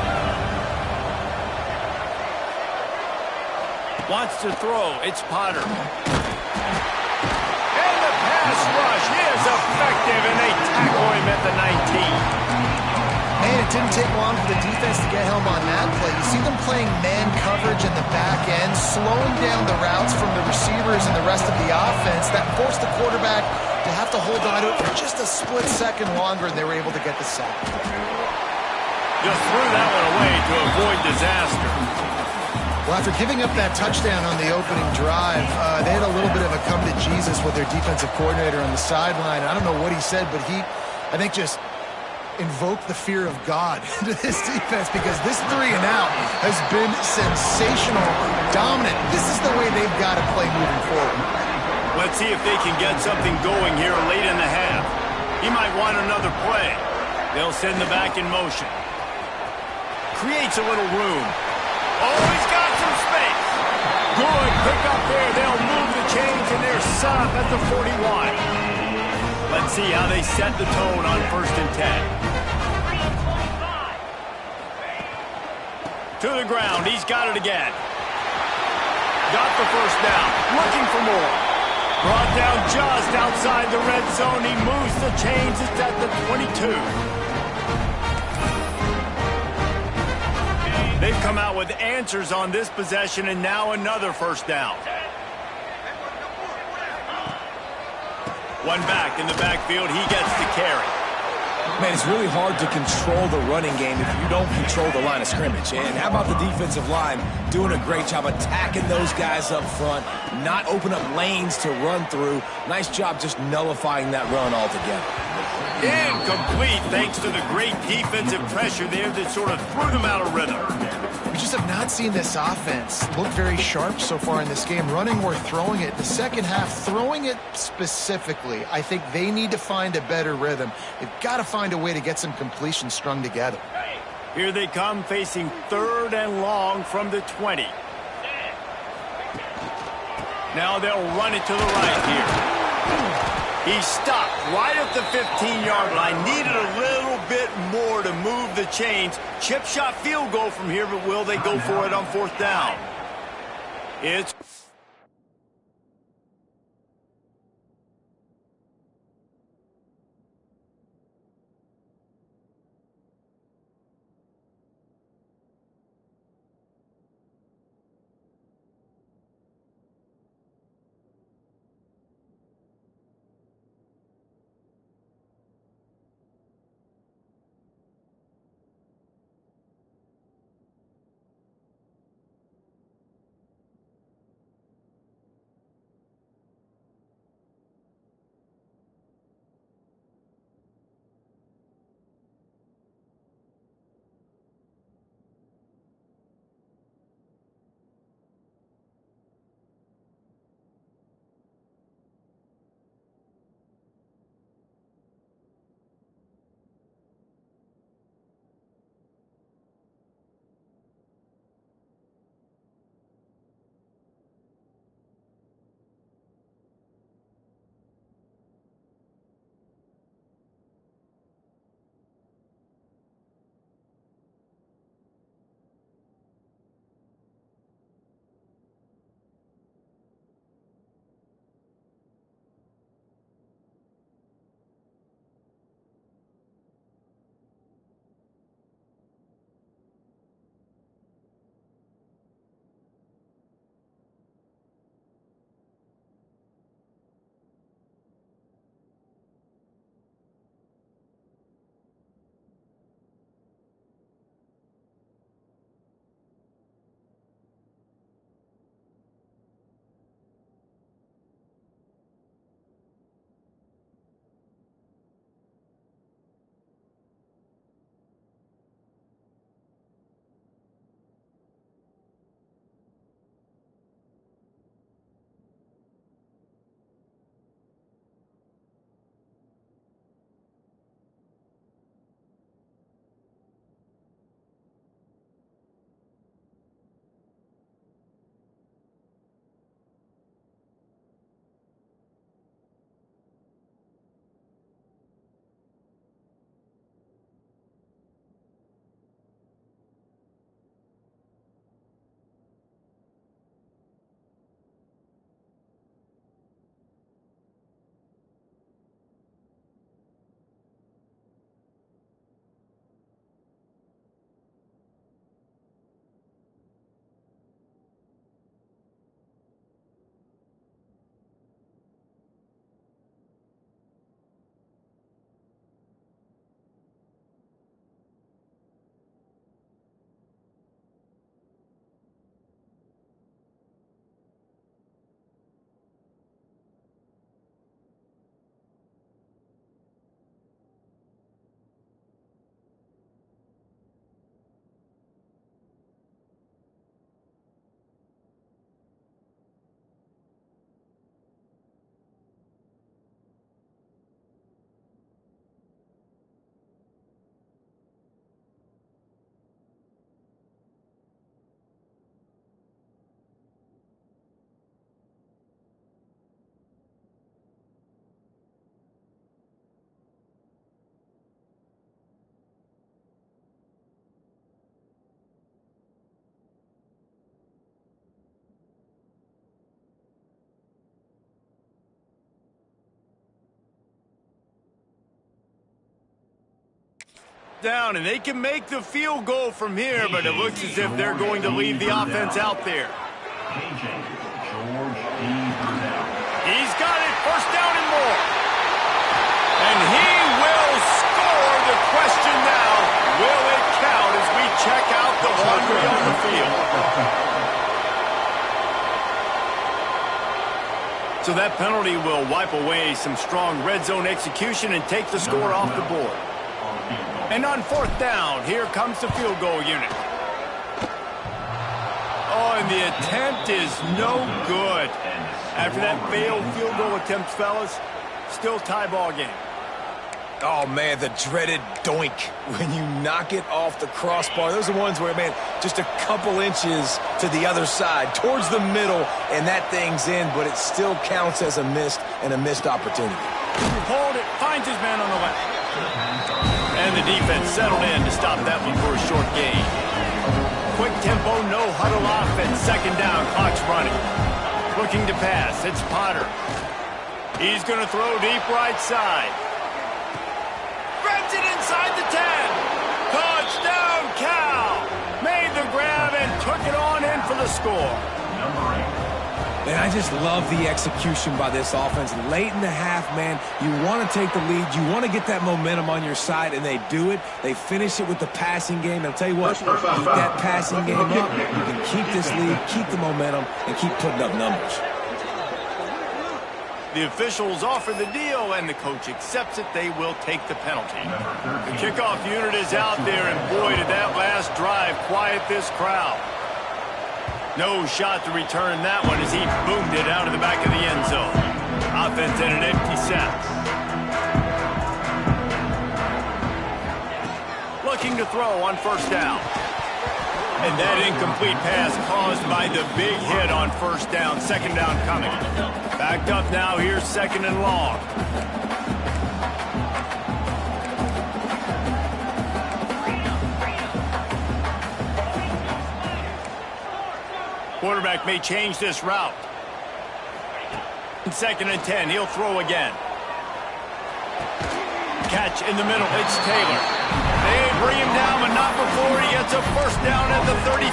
Wants to throw. It's Potter. And the pass rush is effective, and they tackle him at the 19. Man, it didn't take long for the defense to get home on that play. You see them playing man coverage in the back end, slowing down the routes from the receivers and the rest of the offense. That forced the quarterback to have to hold on to it for just a split second longer, and they were able to get the sack. Just threw that one away to avoid disaster. Well, after giving up that touchdown on the opening drive, they had a little bit of a come to Jesus with their defensive coordinator on the sideline. I don't know what he said, but he, I think, just invoke the fear of God into this defense, because this 3 and out has been sensational, dominant. This is the way they've got to play moving forward. Let's see if they can get something going here late in the half. He might want another play. They'll send the back in motion. Creates a little room. Oh, he's got some space. Good pick up there. They'll move the chains, and they're set up at the 41. Let's see how they set the tone on 1st and 10. To the ground. He's got it again. Got the first down. Looking for more. Brought down just outside the red zone. He moves the chains. It's at the 22. They've come out with answers on this possession, and now another first down. One back in the backfield. He gets the carry. Man, it's really hard to control the running game if you don't control the line of scrimmage. And how about the defensive line doing a great job attacking those guys up front, not open up lanes to run through. Nice job just nullifying that run altogether. Incomplete thanks to the great defensive pressure there that sort of threw them out of rhythm. We just have not seen this offense look very sharp so far in this game, running or throwing it. The second half, throwing it specifically, I think they need to find a better rhythm. They've got to find a way to get some completions strung together. Here they come facing 3rd and long from the 20. Now they'll run it to the right here. He stopped right at the 15-yard line. Needed a little bit more to move the chains. Chip shot field goal from here, but will they go for it on 4th down? It's... down, and they can make the field goal from here, but it looks as if they're going to leave the offense out there. He's got it, 1st down and more. And he will score. The question now, will it count as we check out the laundry on the field? So that penalty will wipe away some strong red zone execution and take the score off the board. And on 4th down, here comes the field goal unit. Oh, and the attempt is no good. After that failed field goal attempt, fellas, still tie ball game. Oh, man, the dreaded doink when you knock it off the crossbar. Those are ones where, man, just a couple inches to the other side, towards the middle, and that thing's in, but it still counts as a missed opportunity. Hold it, finds his man on the left. And the defense settled in to stop that one for a short gain. Quick tempo, no huddle offense. 2nd down, clock's running. Looking to pass, it's Potter. He's going to throw deep right side. Grabs it inside the 10. Touchdown, Cal. Made the grab and took it on in for the score. And I just love the execution by this offense. Late in the half, man, you want to take the lead. You want to get that momentum on your side, and they do it. They finish it with the passing game. And I'll tell you what, keep that passing game up. You can keep this lead, keep the momentum, and keep putting up numbers. The officials offer the deal, and the coach accepts it. They will take the penalty. The kickoff unit is out there, and boy, did that last drive quiet this crowd. No shot to return that one as he boomed it out of the back of the end zone. Offense at an empty set. Looking to throw on 1st down. And that incomplete pass caused by the big hit on 1st down. 2nd down coming. Backed up now. Here's 2nd and long. Quarterback may change this route. 2nd and 10. He'll throw again. Catch in the middle. It's Taylor. They bring him down, but not before he gets a 1st down at the 35.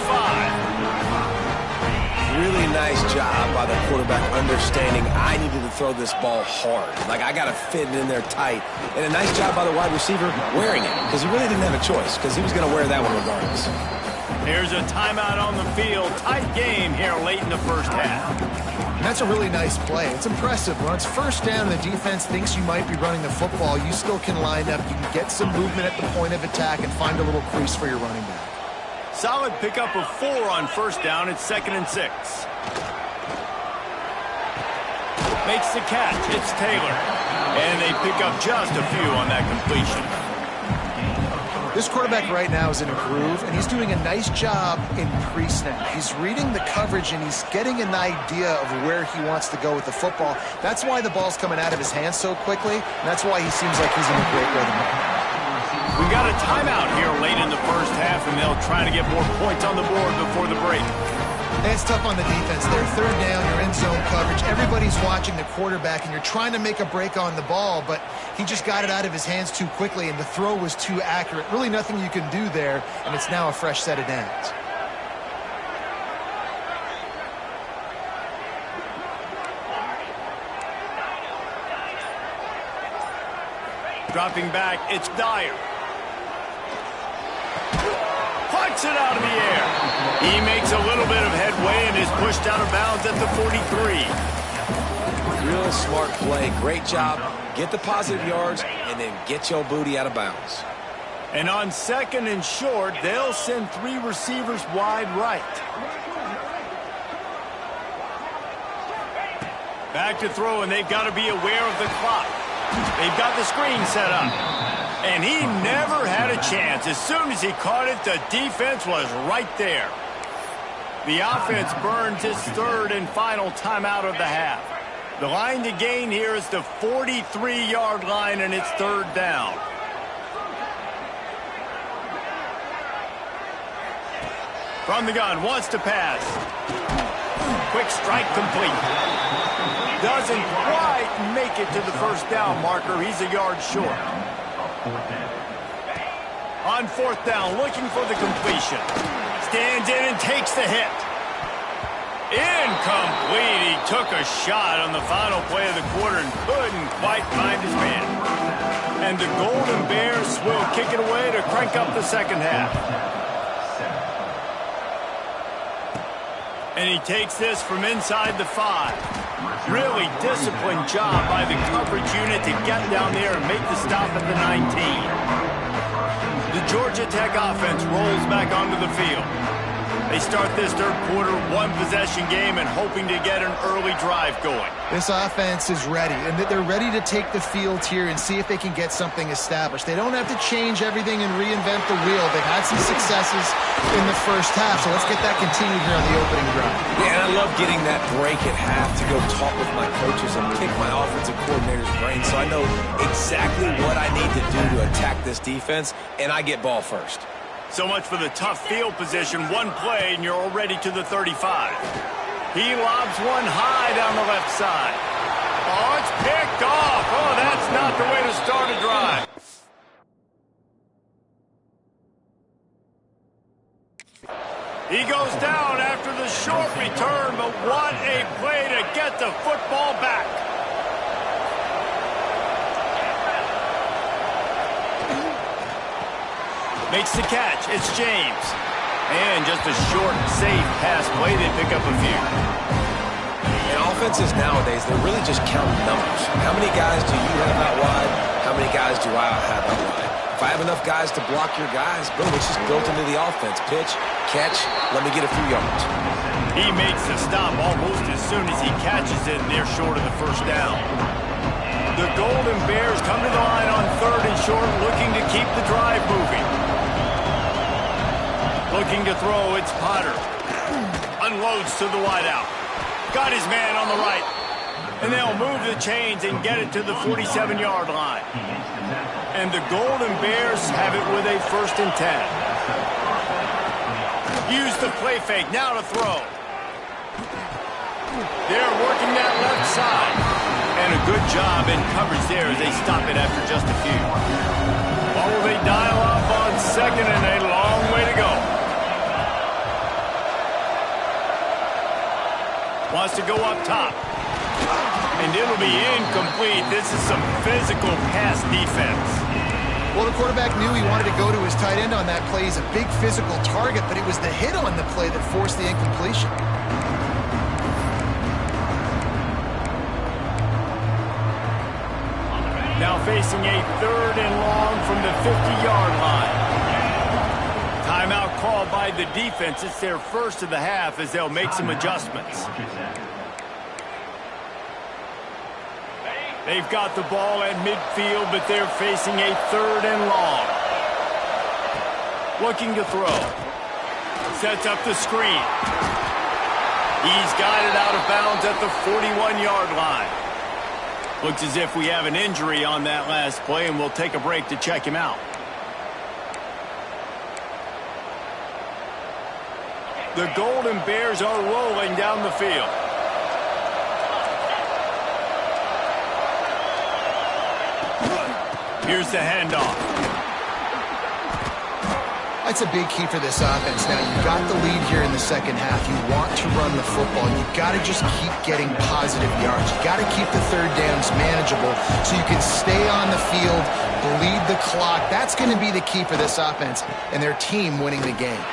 Really nice job by the quarterback understanding I needed to throw this ball hard. Like, I got to fit it in there tight. And a nice job by the wide receiver wearing it, because he really didn't have a choice, because he was going to wear that one regardless. Here's a timeout on the field. Tight game here late in the 1st half. And that's a really nice play. It's impressive. When it's 1st down and the defense thinks you might be running the football, you still can line up. You can get some movement at the point of attack and find a little crease for your running back. Solid pickup of 4 on 1st down. It's 2nd and 6. Makes the catch. It's Taylor. And they pick up just a few on that completion. This quarterback right now is in a groove, and he's doing a nice job in pre-snap. He's reading the coverage, and he's getting an idea of where he wants to go with the football. That's why the ball's coming out of his hands so quickly, and that's why he seems like he's in a great rhythm. We got a timeout here late in the 1st half, and they'll try to get more points on the board before the break. It's tough on the defense. They're 3rd down, you're in zone coverage. Everybody's watching the quarterback, and you're trying to make a break on the ball, but he just got it out of his hands too quickly, and the throw was too accurate. Really nothing you can do there, and it's now a fresh set of downs. Dropping back, it's Dyer. Puts it out of the air. He makes a little bit of headway and is pushed out of bounds at the 43. Real smart play. Great job. Get the positive yards and then get your booty out of bounds. And on 2nd and short, they'll send 3 receivers wide right. Back to throw, and they've got to be aware of the clock. They've got the screen set up. And he never had a chance. As soon as he caught it, the defense was right there. The offense burns its 3rd and final timeout of the half. The line to gain here is the 43-yard line, and it's 3rd down. From the gun, wants to pass. Quick strike complete. Doesn't quite make it to the 1st down marker. He's a yard short. On 4th down, looking for the completion. Stands in and takes the hit. Incomplete. He took a shot on the final play of the quarter and couldn't quite find his man. And the Golden Bears will kick it away to crank up the 2nd half. And he takes this from inside the 5. Really disciplined job by the coverage unit to get down there and make the stop at the 19. The Georgia Tech offense rolls back onto the field. They start this third quarter, one-possession game, and hoping to get an early drive going. This offense is ready, and they're ready to take the field here and see if they can get something established. They don't have to change everything and reinvent the wheel. They've had some successes in the first half, so let's get that continued here on the opening drive. Yeah, and I love getting that break at half to go talk with my coaches and pick my offensive coordinator's brain so I know exactly what I need to do to attack this defense, and I get ball first. So much for the tough field position. One play, and you're already to the 35. He lobs one high down the left side. Oh, it's picked off. Oh, that's not the way to start a drive. He goes down after the short return, but what a play to get the football back. Makes the catch. It's James. And just a short, safe pass play. They pick up a few. And offenses nowadays, they're really just counting numbers. How many guys do you have out wide? How many guys do I have out wide? If I have enough guys to block your guys, boom, it's just built into the offense. Pitch, catch, let me get a few yards. He makes the stop almost as soon as he catches it, and they're short of the first down. The Golden Bears come to the line on third and short, looking to keep the drive moving. Looking to throw, it's Potter. Unloads to the wideout. Got his man on the right. And they'll move the chains and get it to the 47-yard line. And the Golden Bears have it with a 1st and 10. Use the play fake, now to throw. They're working that left side. And a good job in coverage there as they stop it after just a few. Oh, they dial up on second and a long way to go. Wants to go up top. And it'll be incomplete. This is some physical pass defense. Well, the quarterback knew he wanted to go to his tight end on that play. He's a big physical target, but it was the hit on the play that forced the incompletion. Now facing a 3rd and long from the 50-yard line. Timeout called by the defense. It's their first of the half as they'll make some adjustments. They've got the ball at midfield, but they're facing a 3rd and long. Looking to throw. Sets up the screen. He's got it out of bounds at the 41-yard line. Looks as if we have an injury on that last play, and we'll take a break to check him out. The Golden Bears are rolling down the field. Here's the handoff. That's a big key for this offense. Now, you've got the lead here in the second half. You want to run the football. You've got to just keep getting positive yards. You've got to keep the third downs manageable so you can stay on the field, bleed the clock. That's going to be the key for this offense and their team winning the game.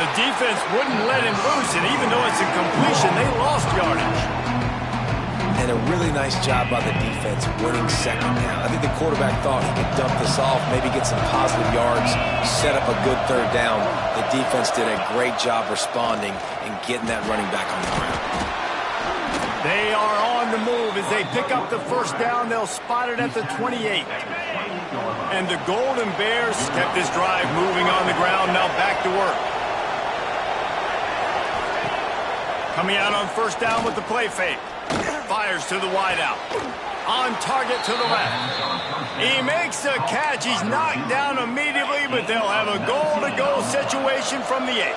The defense wouldn't let him loose, and even though it's a completion, they lost yardage. And a really nice job by the defense winning second down. I think the quarterback thought he could dump this off, maybe get some positive yards, set up a good third down. The defense did a great job responding and getting that running back on the ground. They are on the move as they pick up the first down. They'll spot it at the 28. And the Golden Bears kept this drive moving on the ground. Now back to work. Coming out on first down with the play fake. Fires to the wideout. On target to the left. He makes the catch. He's knocked down immediately, but they'll have a goal-to-goal situation from the 8.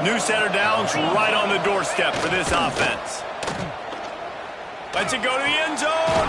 New set of downs right on the doorstep for this offense. Lets it go to the end zone.